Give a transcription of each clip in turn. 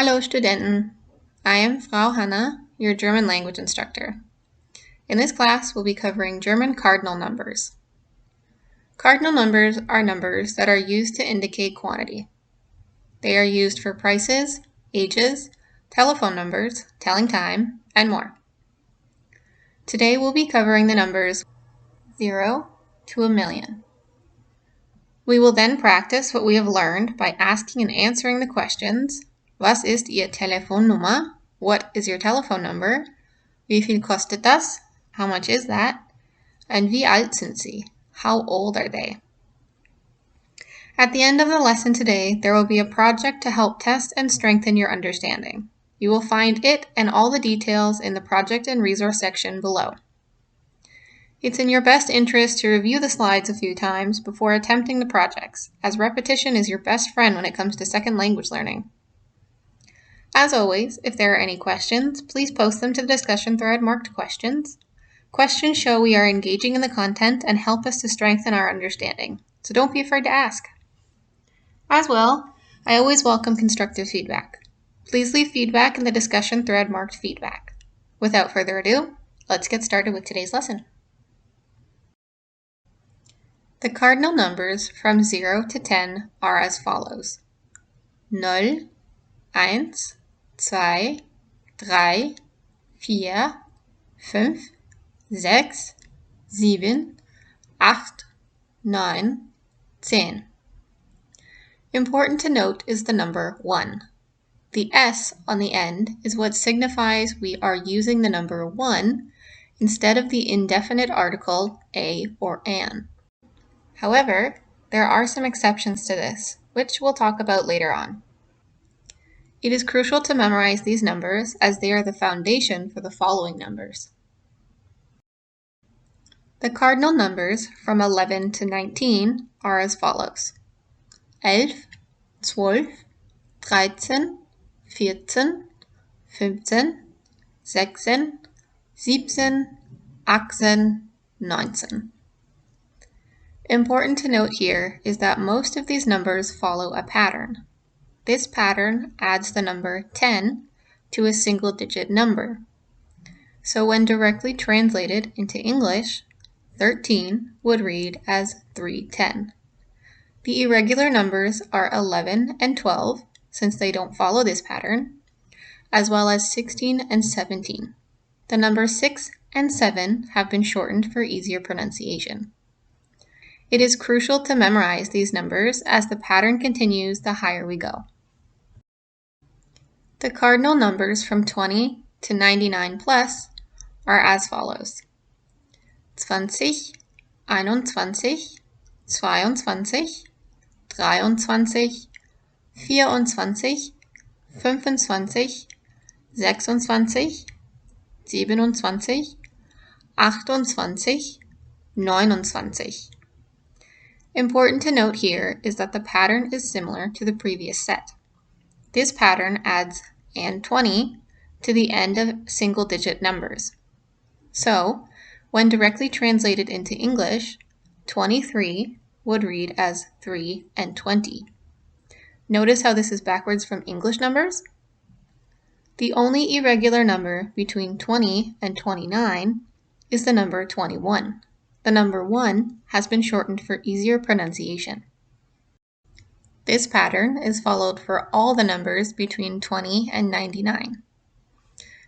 Hallo Studenten! I am Frau Hanna, your German language instructor. In this class, we'll be covering German cardinal numbers. Cardinal numbers are numbers that are used to indicate quantity. They are used for prices, ages, telephone numbers, telling time, and more. Today we'll be covering the numbers 0 to 1,000,000. We will then practice what we have learned by asking and answering the questions: Was ist Ihr Telefonnummer? What is your telephone number? Wie viel kostet das? How much is that? And wie alt sind Sie? How old are they? At the end of the lesson today, there will be a project to help test and strengthen your understanding. You will find it and all the details in the project and resource section below. It's in your best interest to review the slides a few times before attempting the projects, as repetition is your best friend when it comes to second language learning. As always, if there are any questions, please post them to the discussion thread marked questions. Questions show we are engaging in the content and help us to strengthen our understanding, so don't be afraid to ask. As well, I always welcome constructive feedback. Please leave feedback in the discussion thread marked feedback. Without further ado, let's get started with today's lesson. The cardinal numbers from 0 to 10 are as follows: 0, 1, 2, 3, 4, 5, 6, 7, 8, 9, 10. Important to note is the number 1. The S on the end is what signifies we are using the number 1 instead of the indefinite article a or an. However, there are some exceptions to this, which we'll talk about later on. It is crucial to memorize these numbers as they are the foundation for the following numbers. The cardinal numbers from 11 to 19 are as follows: 11, 12, 13, 14, 15, 16, 17, 18, 19. Important to note here is that most of these numbers follow a pattern. This pattern adds the number 10 to a single-digit number. So when directly translated into English, 13 would read as 310. The irregular numbers are 11 and 12, since they don't follow this pattern, as well as 16 and 17. The numbers 6 and 7 have been shortened for easier pronunciation. It is crucial to memorize these numbers as the pattern continues the higher we go. The cardinal numbers from 20 to 99 plus are as follows: 20, 21, 22, 23, 24, 25, 26, 27, 28, 29. Important to note here is that the pattern is similar to the previous set. This pattern adds and 20 to the end of single-digit numbers. So, when directly translated into English, 23 would read as 3 and 20. Notice how this is backwards from English numbers? The only irregular number between 20 and 29 is the number 21. The number 1 has been shortened for easier pronunciation. This pattern is followed for all the numbers between 20 and 99.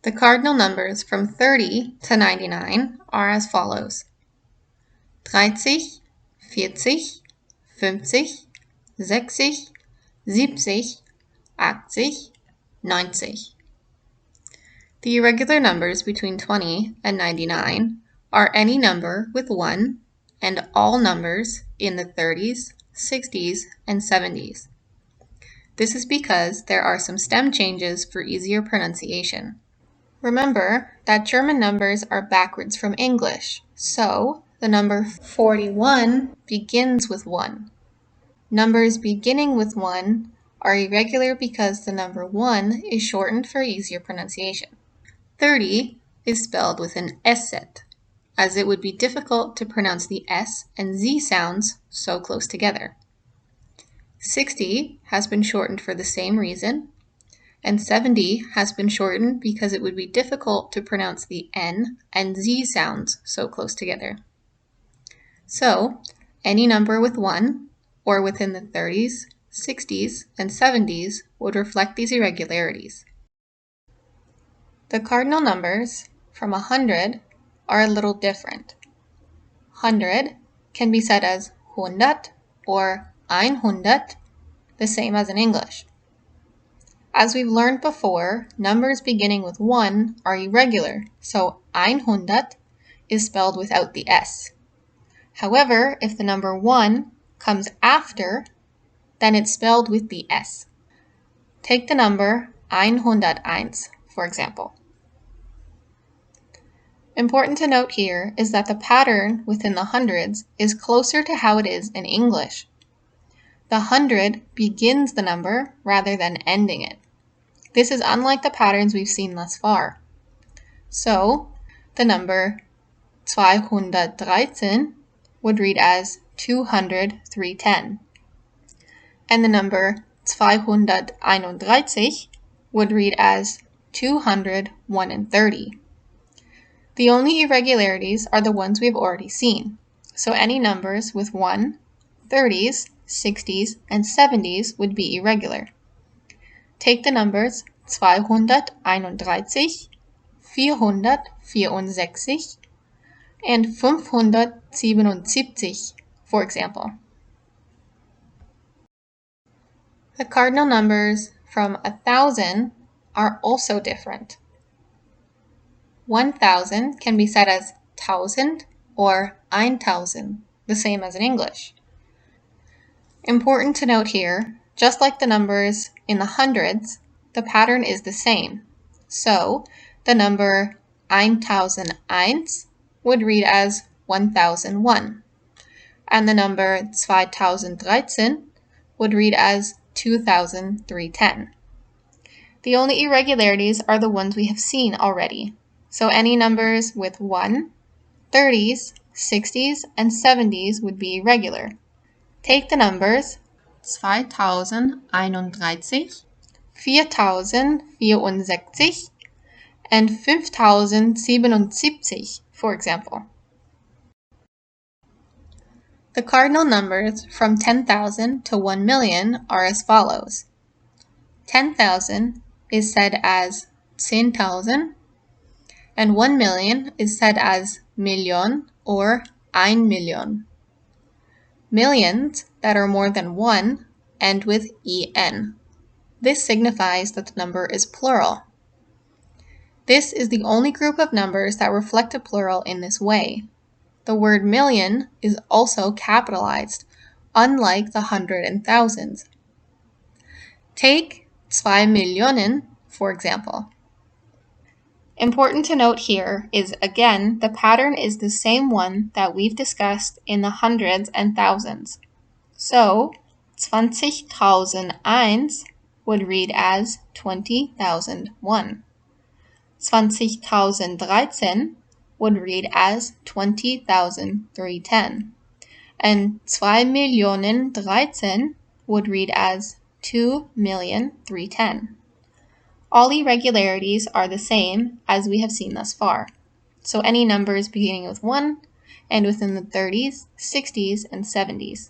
The cardinal numbers from 30 to 99 are as follows: 30, 40, 50, 60, 70, 80, 90. The irregular numbers between 20 and 99 are any number with 1 and all numbers in the 30s, 60s, and 70s. This is because there are some stem changes for easier pronunciation. Remember that German numbers are backwards from English, so the number 41 begins with 1. Numbers beginning with 1 are irregular because the number 1 is shortened for easier pronunciation. 30 is spelled with an S-set, as it would be difficult to pronounce the S and Z sounds so close together. 60 has been shortened for the same reason, and 70 has been shortened because it would be difficult to pronounce the N and Z sounds so close together. So, any number with 1 or within the 30s, 60s, and 70s would reflect these irregularities. The cardinal numbers from 100 are a little different. 100 can be said as hundert or einhundert, the same as in English. As we've learned before, numbers beginning with 1 are irregular, so einhundert is spelled without the S. However, if the number 1 comes after, then it's spelled with the S. Take the number 101, for example. Important to note here is that the pattern within the hundreds is closer to how it is in English. The 100 begins the number rather than ending it. This is unlike the patterns we've seen thus far. So, the number 213 would read as 200, 310. And the number 231 would read as 200, 1 and 30. The only irregularities are the ones we've already seen. So any numbers with 1, 30s, 60s, and 70s would be irregular. Take the numbers 231, 464, and 577, for example. The cardinal numbers from 1,000 are also different. 1,000 can be said as 1,000 or 1,000, the same as in English. Important to note here, just like the numbers in the hundreds, the pattern is the same. So, the number 1,001 would read as 1,001, and the number 2,013 would read as 2,310. The only irregularities are the ones we have seen already. So any numbers with 1, 30s, 60s, and 70s would be irregular. Take the numbers 2,031, 4,064, and 5,077, for example. The cardinal numbers from 10,000 to 1 million are as follows. 10,000 is said as 10,000, and 1 million is said as million or 1 million. Millions that are more than 1 end with en. This signifies that the number is plural. This is the only group of numbers that reflect a plural in this way. The word million is also capitalized, unlike the hundred and thousands. Take 2 Millionen, for example. Important to note here is, again, the pattern is the same one that we've discussed in the hundreds and thousands. So, 20,001 would read as 20,001. 20,013 would read as 20,310. And 2,013 would read as 2,310. All irregularities are the same as we have seen thus far. So any numbers beginning with 1 and within the 30s, 60s, and 70s.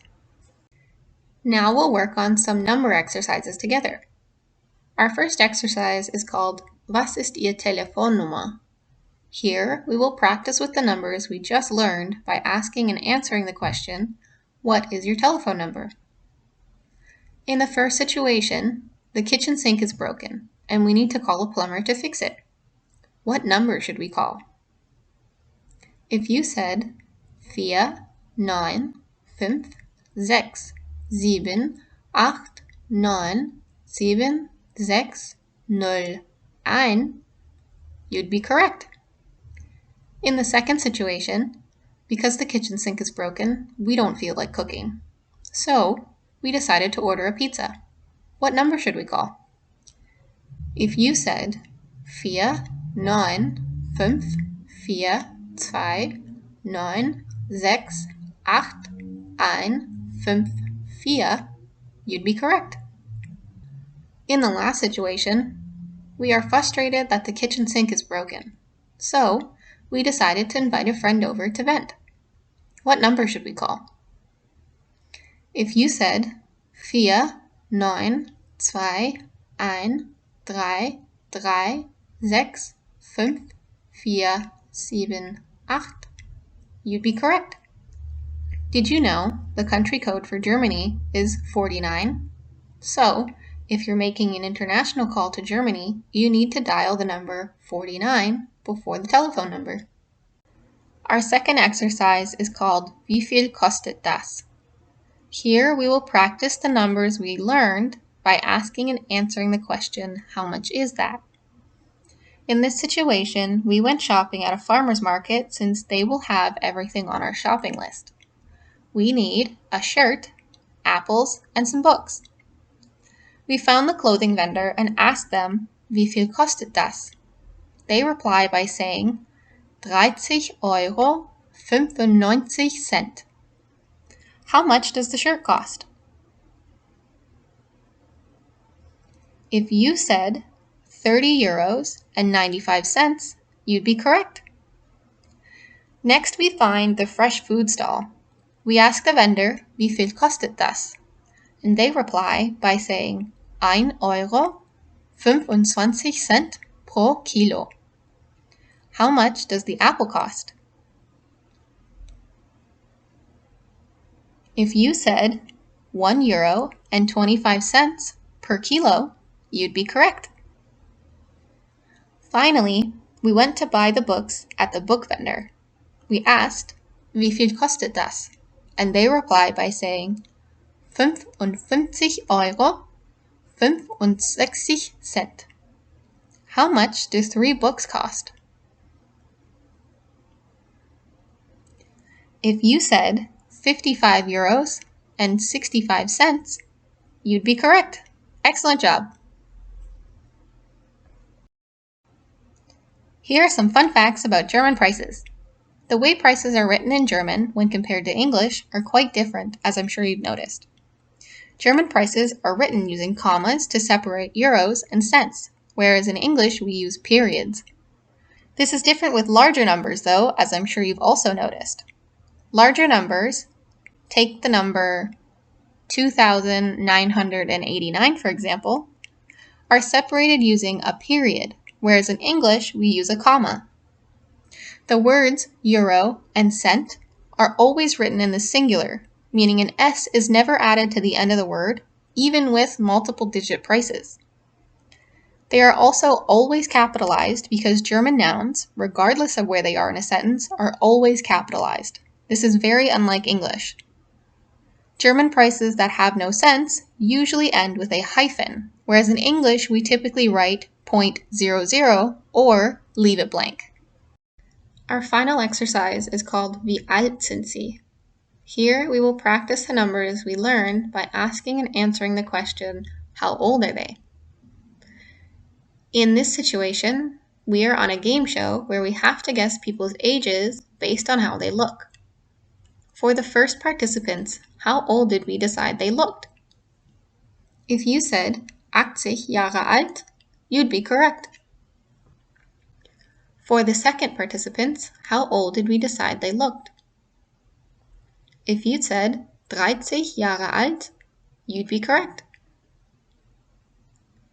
Now we'll work on some number exercises together. Our first exercise is called Was ist Ihr Telefonnummer? Here we will practice with the numbers we just learned by asking and answering the question, what is your telephone number? In the first situation, the kitchen sink is broken, and we need to call a plumber to fix it. What number should we call? If you said 4, 9, 5, 6, 7, 8, 9, 7, 6, 0, 1, you'd be correct. In the second situation, because the kitchen sink is broken, we don't feel like cooking. So, we decided to order a pizza. What number should we call? If you said 4, 9, 5, 4, 2, 9, 6, 8, 1, 5, 4, you'd be correct. In the last situation, We are frustrated that the kitchen sink is broken, so we decided to invite a friend over to vent. What number should we call? If you said 4, 9, 2, 1, 3, 3, 6, 5, 4, 7, 8, you'd be correct. Did you know the country code for Germany is 49? So, if you're making an international call to Germany, you need to dial the number 49 before the telephone number. Our second exercise is called Wie viel kostet das? Here we will practice the numbers we learned by asking and answering the question, how much is that? In this situation, we went shopping at a farmer's market since they will have everything on our shopping list. We need a shirt, apples, and some books. We found the clothing vendor and asked them, Wie viel kostet das? They reply by saying, 30,95 €. How much does the shirt cost? If you said 30 euros and 95 cents, you'd be correct. Next, we find the fresh food stall. We ask the vendor, Wie viel kostet das? And they reply by saying, 1,25 € pro Kilo. How much does the apple cost? If you said €1.25 per kilo, you'd be correct. Finally, we went to buy the books at the book vendor. We asked, Wie viel kostet das? And they reply by saying, 55,65 €. How much do 3 books cost? If you said 55 euros and 65 cents, you'd be correct. Excellent job. Here are some fun facts about German prices. The way prices are written in German when compared to English are quite different, as I'm sure you've noticed. German prices are written using commas to separate euros and cents, whereas in English we use periods. This is different with larger numbers though, as I'm sure you've also noticed. Larger numbers, take the number 2,989 for example, are separated using a period, whereas in English we use a comma. The words euro and cent are always written in the singular, meaning an S is never added to the end of the word, even with multiple digit prices. They are also always capitalized because German nouns, regardless of where they are in a sentence, are always capitalized. This is very unlike English. German prices that have no cents usually end with a hyphen, whereas in English we typically write 0.00 or leave it blank. Our final exercise is called Wie alt sind Sie? Here we will practice the numbers we learned by asking and answering the question, how old are they? In this situation, we are on a game show where we have to guess people's ages based on how they look. For the first participants, how old did we decide they looked? If you said 80 Jahre alt, you'd be correct. For the second participants, how old did we decide they looked? If you said 30 Jahre alt, you'd be correct.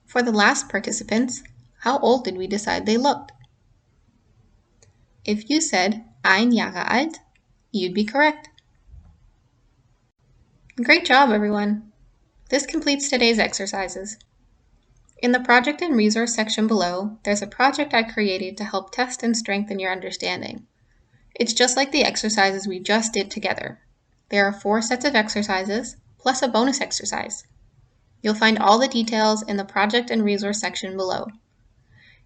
For the last participants, how old did we decide they looked? If you said 1 Jahre alt, you'd be correct. Great job, everyone! This completes today's exercises. In the project and resource section below, there's a project I created to help test and strengthen your understanding. It's just like the exercises we just did together. There are 4 sets of exercises, plus a bonus exercise. You'll find all the details in the project and resource section below.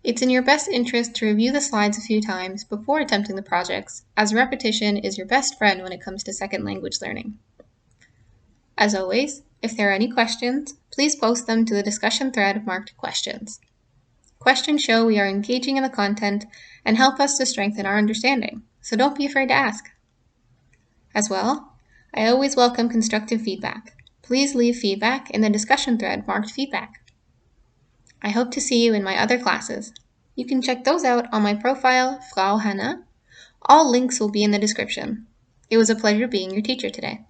It's in your best interest to review the slides a few times before attempting the projects, as repetition is your best friend when it comes to second language learning. As always, if there are any questions, please post them to the discussion thread marked questions. Questions show we are engaging in the content and help us to strengthen our understanding, so don't be afraid to ask. As well, I always welcome constructive feedback. Please leave feedback in the discussion thread marked feedback. I hope to see you in my other classes. You can check those out on my profile, Frau Hannah. All links will be in the description. It was a pleasure being your teacher today.